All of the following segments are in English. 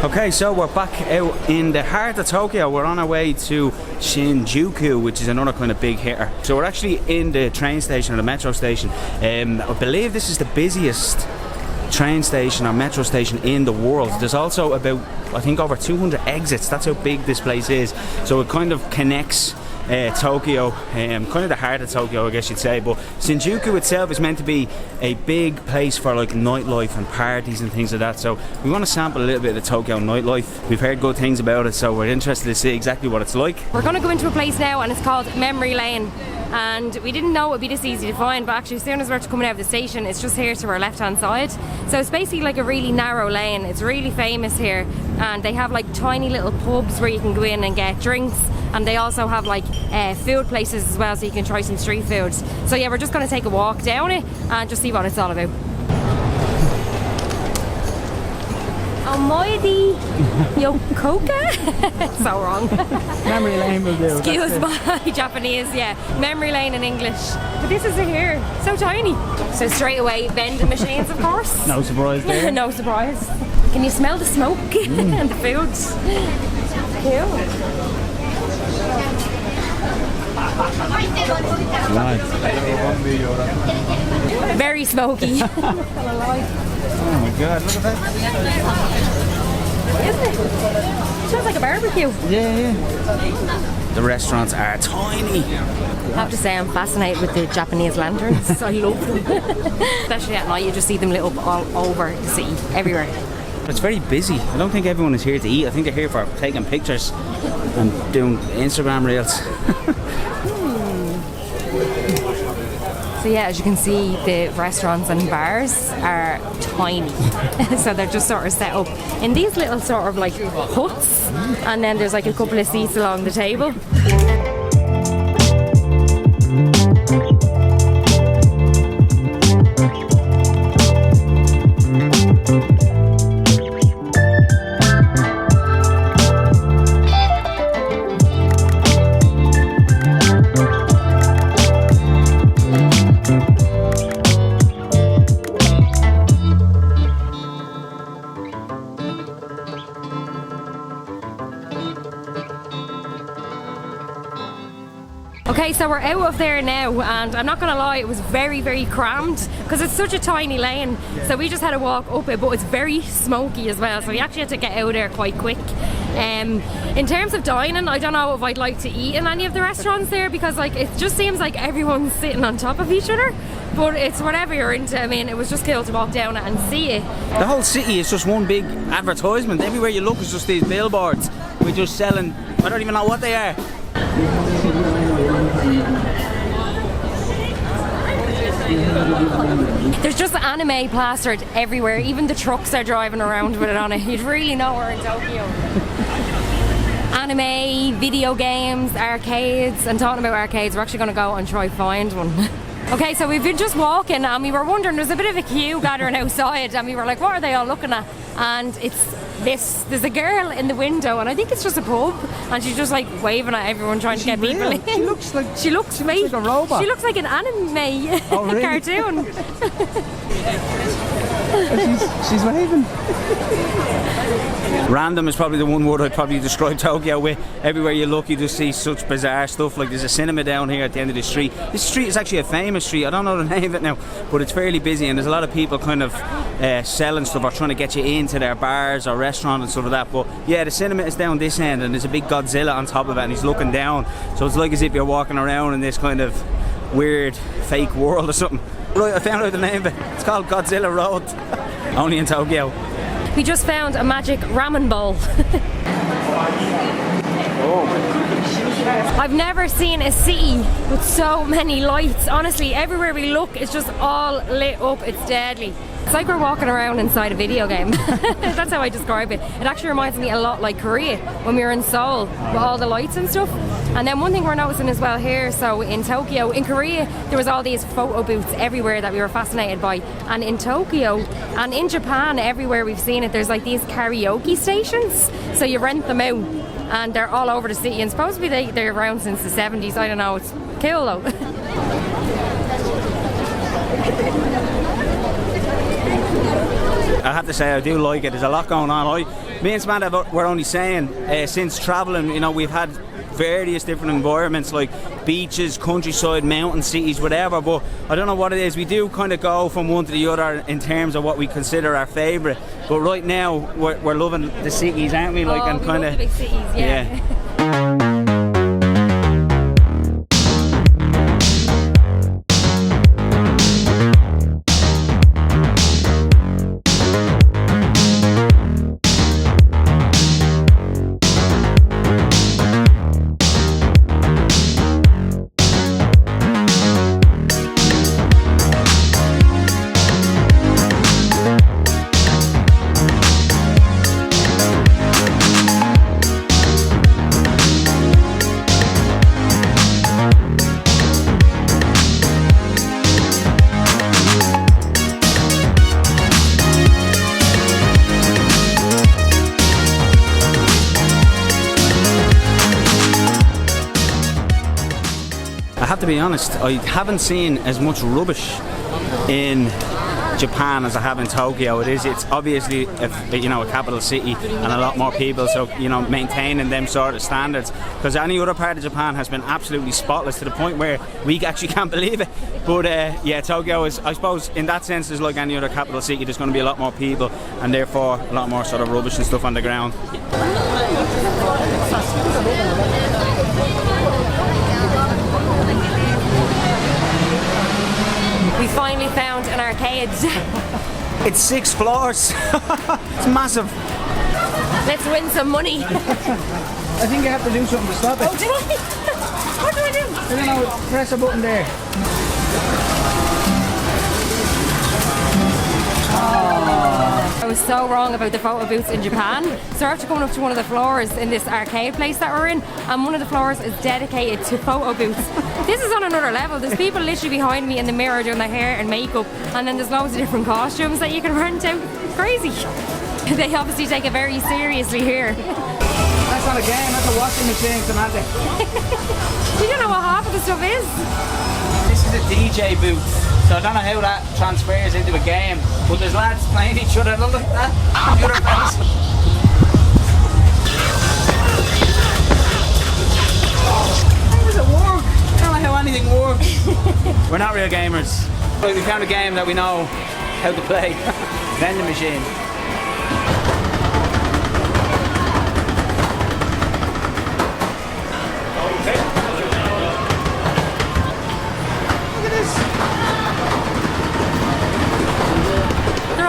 Okay, so we're back out in the heart of Tokyo. We're on our way to Shinjuku, which is another kind of big hitter. So we're actually in the train station, or the metro station. I believe this is the busiest train station or metro station in the world. There's also about, I think, over 200 exits. That's how big this place is. So it kind of connects Tokyo, kind of the heart of Tokyo, I guess you'd say. But Shinjuku itself is meant to be a big place for like nightlife and parties and things like that. So we want to sample a little bit of the Tokyo nightlife. We've heard good things about it, so we're interested to see exactly what it's like. We're going to go into a place now, and it's called Memory Lane. And we didn't know it would be this easy to find, but actually as soon as we're coming out of the station, it's just here to our left hand side. So it's basically like a really narrow lane. It's really famous here, and they have like tiny little pubs where you can go in and get drinks, and they also have like food places as well, so you can try some street foods. So yeah, we're just going to take a walk down it and just see what it's all about. Almighty Yokoka? So wrong. Memory lane will do. Excuse my Japanese, yeah. Memory lane in English. But this is it here. So tiny. So straight away, vending machines, of course. No surprise there. No surprise. Can you smell the smoke and the food? Cool. Very smoky. Oh my god, look at that. Isn't it? Smells like a barbecue. Yeah. The restaurants are tiny. I have to say I'm fascinated with the Japanese lanterns. I love them. Especially at night, you just see them lit up all over the city, everywhere. It's very busy. I don't think everyone is here to eat. I think they're here for taking pictures and doing Instagram reels. So yeah, as you can see, the restaurants and bars are tiny. So they're just sort of set up in these little sort of like huts, and then there's like a couple of seats along the table. Okay, so we're out of there now, and I'm not gonna lie, it was very, very crammed because it's such a tiny lane. So we just had to walk up it, but it's very smoky as well, so we actually had to get out of there quite quick. In terms of dining, I don't know if I'd like to eat in any of the restaurants there, because like it just seems like everyone's sitting on top of each other. But it's whatever you're into. I mean, it was just cool to walk down it and see it. The whole city is just one big advertisement. Everywhere you look is just these billboards. We're just selling, I don't even know what they are. There's just anime plastered everywhere. Even the trucks are driving around with it on it. You'd really know we're in Tokyo. Anime, video games, arcades. And talking about arcades, we're actually going to go and try find one. Okay, so we've been just walking and we were wondering, there's a bit of a queue gathering outside, and we were like, what are they all looking at? And it's this, there's a girl in the window, and I think it's just a pub, and she's just like waving at everyone trying to get people in. She looks like like a robot. She looks like an anime cartoon. She's waving. Random is probably the one word I'd probably describe Tokyo with. Everywhere you look, you just see such bizarre stuff. Like there's a cinema down here at the end of the street. This street is actually a famous street. I don't know the name of it now, but it's fairly busy, and there's a lot of people kind of selling stuff or trying to get you into their bars or restaurant and stuff like that. But yeah, the cinema is down this end, and there's a big Godzilla on top of it, and he's looking down. So it's like as if you're walking around in this kind of weird fake world or something. Right, I found out the name of it. It's called Godzilla Road. Only in Tokyo. We just found a magic ramen bowl. I've never seen a city with so many lights. Honestly, everywhere we look, it's just all lit up. It's deadly. It's like we're walking around inside a video game. That's how I describe it. It actually reminds me a lot like Korea when we were in Seoul with all the lights and stuff. And then one thing we're noticing as well here, so in Tokyo, in Korea, there was all these photo booths everywhere that we were fascinated by. And in Tokyo and in Japan, everywhere we've seen it, there's like these karaoke stations. So you rent them out and they're all over the city. And supposedly they're around since the 70s. I don't know, it's cool though. I have to say I do like it. There's a lot going on. me and Samantha were only saying, since travelling, you know, we've had various different environments like beaches, countryside, mountain cities, whatever, but I don't know what it is. We do kind of go from one to the other in terms of what we consider our favourite, but right now we're loving the cities, aren't we? Like, and kind of big cities, yeah. I have to be honest, I haven't seen as much rubbish in Japan as I have in Tokyo. It's obviously a capital city and a lot more people, so maintaining them sort of standards, because any other part of Japan has been absolutely spotless to the point where we actually can't believe it. But Tokyo is, I suppose, in that sense, is like any other capital city. There's going to be a lot more people and therefore a lot more sort of rubbish and stuff on the ground. We finally found an arcade. It's 6 floors. It's massive. Let's win some money. I think you have to do something to stop it. Oh, did I? What do I do? I don't know, press a button there. I was so wrong about the photo booths in Japan. So after coming up to one of the floors in this arcade place that we're in, and one of the floors is dedicated to photo booths. This is on another level. There's people literally behind me in the mirror doing their hair and makeup, and then there's loads of different costumes that you can rent out. It's crazy. They obviously take it very seriously here. That's not a game, that's a washing machine, Samantha. You don't know what half of the stuff is. This is a DJ booth, so I don't know how that transfers into a game, but there's lads playing each other. Look at that computer face. How does it work? I don't know how anything works. We're not real gamers. But we found a game that we know how to play. Vending machine.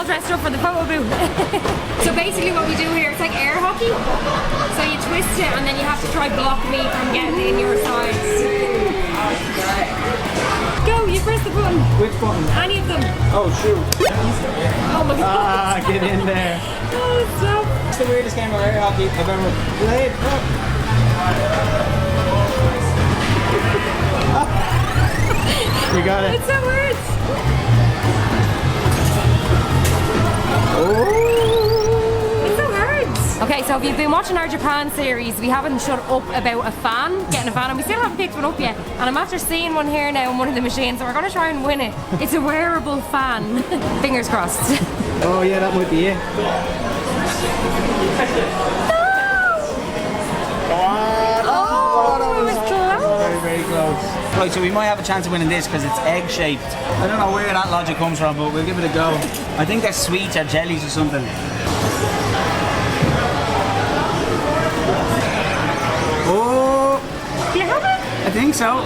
Dressed up for the photo booth. So basically what we do here, it's like air hockey. So you twist it and then you have to try block me from getting in your sides. Go, you press the button. Which button? Any of them. Oh shoot. Oh my god. Ah, get in there. Oh, stop. It's the weirdest game of air hockey I've ever played. Oh. You got it. It's so weird. It's so hard. Okay, so if you've been watching our Japan series, we haven't shut up about getting a fan, and we still haven't picked one up yet. And I'm after seeing one here now in one of the machines, so we're going to try and win it. It's a wearable fan. Fingers crossed. Oh yeah, that might be it. Oh, it was close. Very, very close. Right, so we might have a chance of winning this because it's egg-shaped. I don't know where that logic comes from, but we'll give it a go. I think they're sweets or jellies or something. Oh! Do you have it? I think so.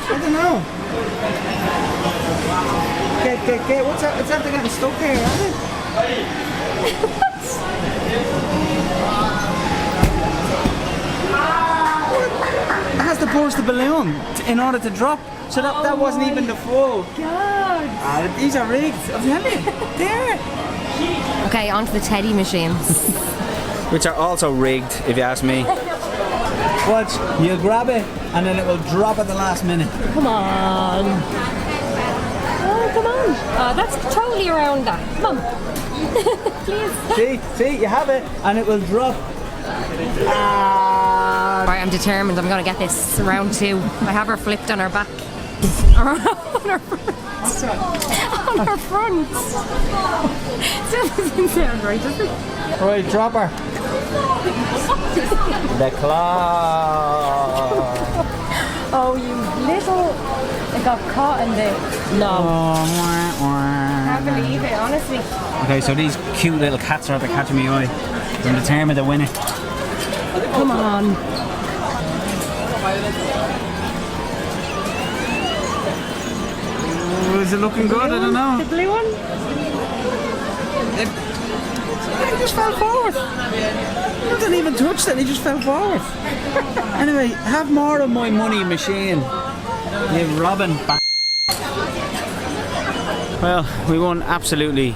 I don't know. Okay. What's that? It's after getting stuck here, isn't it? It has to burst the balloon in order to drop. So that wasn't even the full. God. These are rigged. I'm telling you. There. Okay, on to the teddy machines. Which are also rigged, if you ask me. Watch, you grab it and then it will drop at the last minute. Come on. Oh, come on. Oh, that's totally around that. Come on. Please. See, you have it and it will drop. Right, I'm determined. I'm going to get this round 2. I have her flipped on her back. on her front. On her front. Still doesn't sound right, does it? Right, drop her. The claw. Oh, you little... It got caught in the... No. Can't believe it, honestly. Okay, so these cute little cats are catching my eye. I'm determined to win it. Come on. Oh, is it looking good? I don't know. The blue one? He just fell forward. I didn't even touch that, he just fell forward. Anyway, have more of my money machine. You robbing back. Well, we won absolutely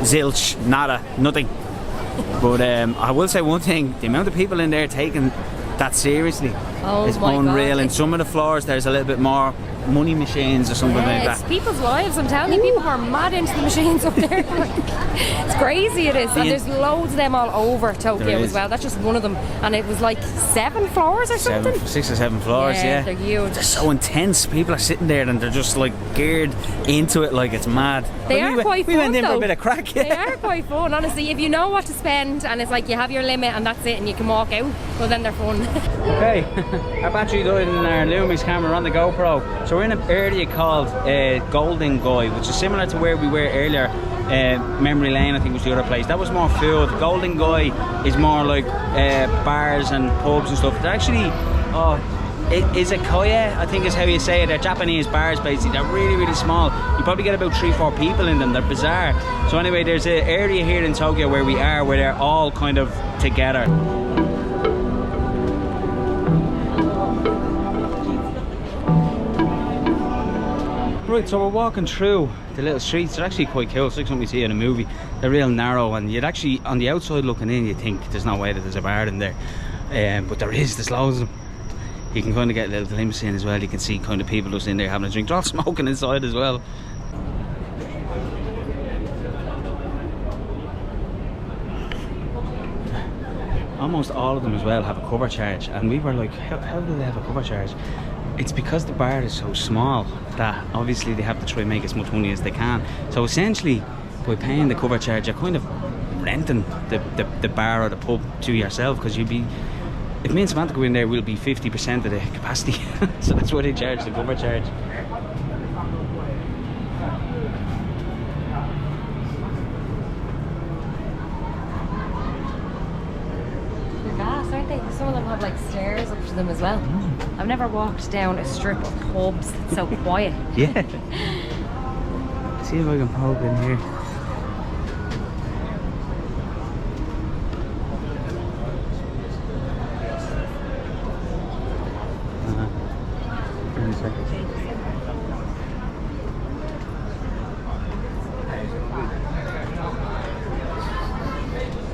zilch, nada, nothing. But I will say one thing, the amount of people in there taking that seriously is unreal. In some of the floors there's a little bit more money machines or something like that. It's people's lives, I'm telling you. People are mad into the machines up there. It's crazy, it is. And there's loads of them all over Tokyo as well. That's just one of them. And it was like 7 floors or something? 6 or 7 floors, yeah. They're huge. They're so intense. People are sitting there and they're just like geared into it like it's mad. They are quite fun. We went in for a bit of crack, yeah. They are quite fun, honestly. If you know what to spend and it's like you have your limit and that's it and you can walk out, well then they're fun. Okay, our battery died in our Lumix camera on the GoPro. So we're in an area called Golden Guy, which is similar to where we were earlier. Memory Lane, I think, was the other place. That was more food. Golden Guy is more like bars and pubs and stuff. They're actually, Izakaya, I think is how you say it. They're Japanese bars, basically. They're really, really small. You probably get about 3-4 people in them. They're bizarre. So anyway, there's an area here in Tokyo where we are, where they're all kind of together. Right, so we're walking through the little streets. They're actually quite cool. It's like something you see in a movie. They're real narrow, and you'd actually, on the outside looking in, you'd think there's no way that there's a bar in there. But there's loads of them. You can kind of get a little glimpse in as well. You can see kind of people just in there having a drink. They're all smoking inside as well. Almost all of them as well have a cover charge, and we were like, how do they have a cover charge? It's because the bar is so small that obviously they have to try and make as much money as they can. So essentially, by paying the cover charge, you're kind of renting the bar or the pub to yourself, because you'd be, if me and Samantha go in there, we'll be 50% of the capacity. So that's why they charge the cover charge. Some of them have like stairs up to them as well. I've never walked down a strip of pubs that's so quiet. Yeah. See if I can poke in here.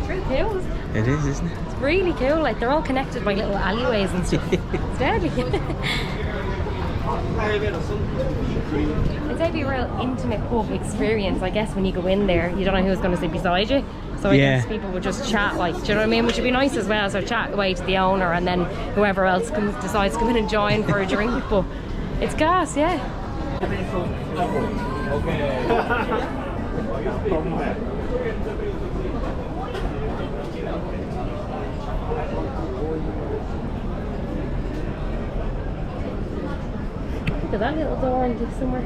Pretty cool. It is, isn't it? It's really cool. Like they're all connected by little alleyways and stuff. It's deadly. It's like a real intimate pub experience, I guess, when you go in there. You don't know who's going to sit beside you. So I guess people would just chat, like, do you know what I mean? Which would be nice as well. So chat away to the owner, and then whoever else decides to come in and join for a drink. But it's gas, yeah. Look at that little door into somewhere.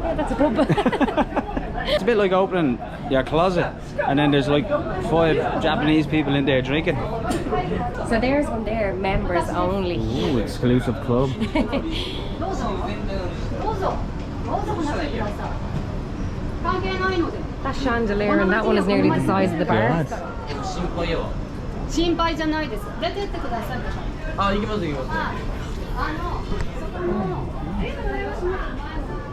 Yeah, that's a pub. It's a bit like opening your closet and then there's like 5 Japanese people in there drinking. So there's one there, members only. Ooh, exclusive club. That chandelier and that one is nearly the size of the bar.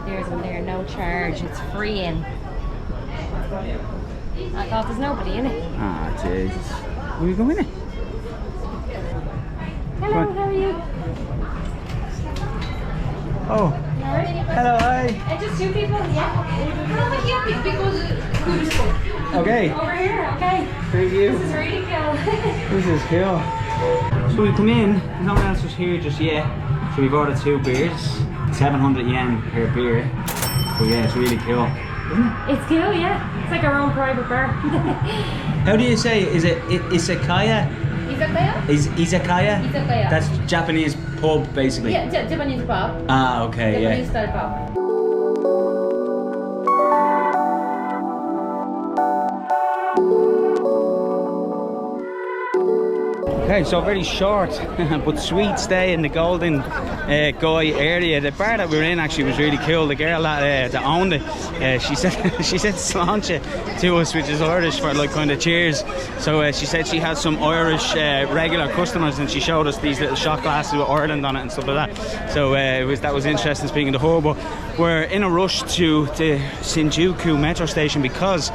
There's one there, no charge, it's free in. I thought there's nobody in it. Ah, Jesus. Will you go in it? Hello, how are you? Oh. No, Hello, hi. Just 2 people, yeah. Okay. Over here, okay. Thank you. This is really cool. This is cool. So we come in, no one else was here just yet. So we've ordered 2 beers, 700 yen per beer. But yeah, it's really cool. It's cool, yeah. It's like our own private bar. How do you say, is it Izakaya? Izakaya? Izakaya? Izakaya. That's Japanese pub, basically. Yeah, Japanese pub. Ah, okay, Japanese yeah. style pub. Okay, so very short but sweet stay in the Golden Guy area. The bar that we were in actually was really cool. The girl that owned it, she said sláinte to us, which is Irish for like kind of cheers. So she said she had some Irish regular customers, and she showed us these little shot glasses with Ireland on it and stuff like that. So that was interesting speaking to her. But we're in a rush to the Shinjuku metro station, because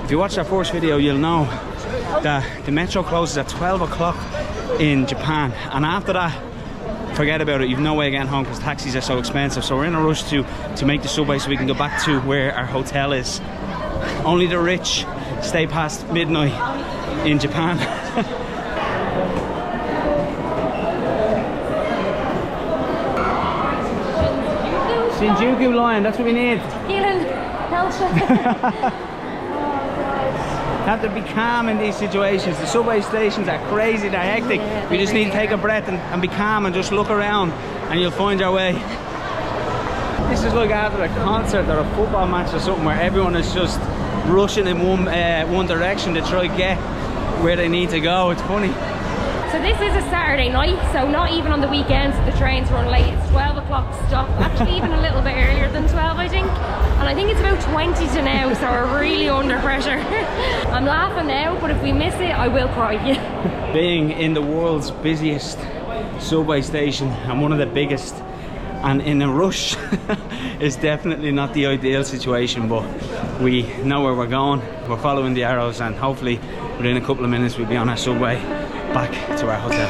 if you watch our first video, you'll know that the metro closes at 12 o'clock in Japan, and after that, forget about it. You've no way of getting home because taxis are so expensive. So we're in a rush to make the subway so we can go back to where our hotel is. Only the rich stay past midnight in Japan. Shinjuku line, that's what we need. Have to be calm in these situations. The subway stations are crazy, they're hectic. Yeah, We just need to take a breath and be calm and just look around, and you'll find your way. This is like after a concert or a football match or something, where everyone is just rushing in one direction to try to get where they need to go. It's funny. So this is a Saturday night, so not even on the weekends the trains run late. It's 12 o'clock stop, actually even a little bit earlier than 12 I think. And I think it's about 20 to now, so we're really under pressure. I'm laughing now, but if we miss it, I will cry. Being in the world's busiest subway station, and one of the biggest, and in a rush is definitely not the ideal situation, but we know where we're going. We're following the arrows, and hopefully within a couple of minutes we'll be on our subway back to our hotel.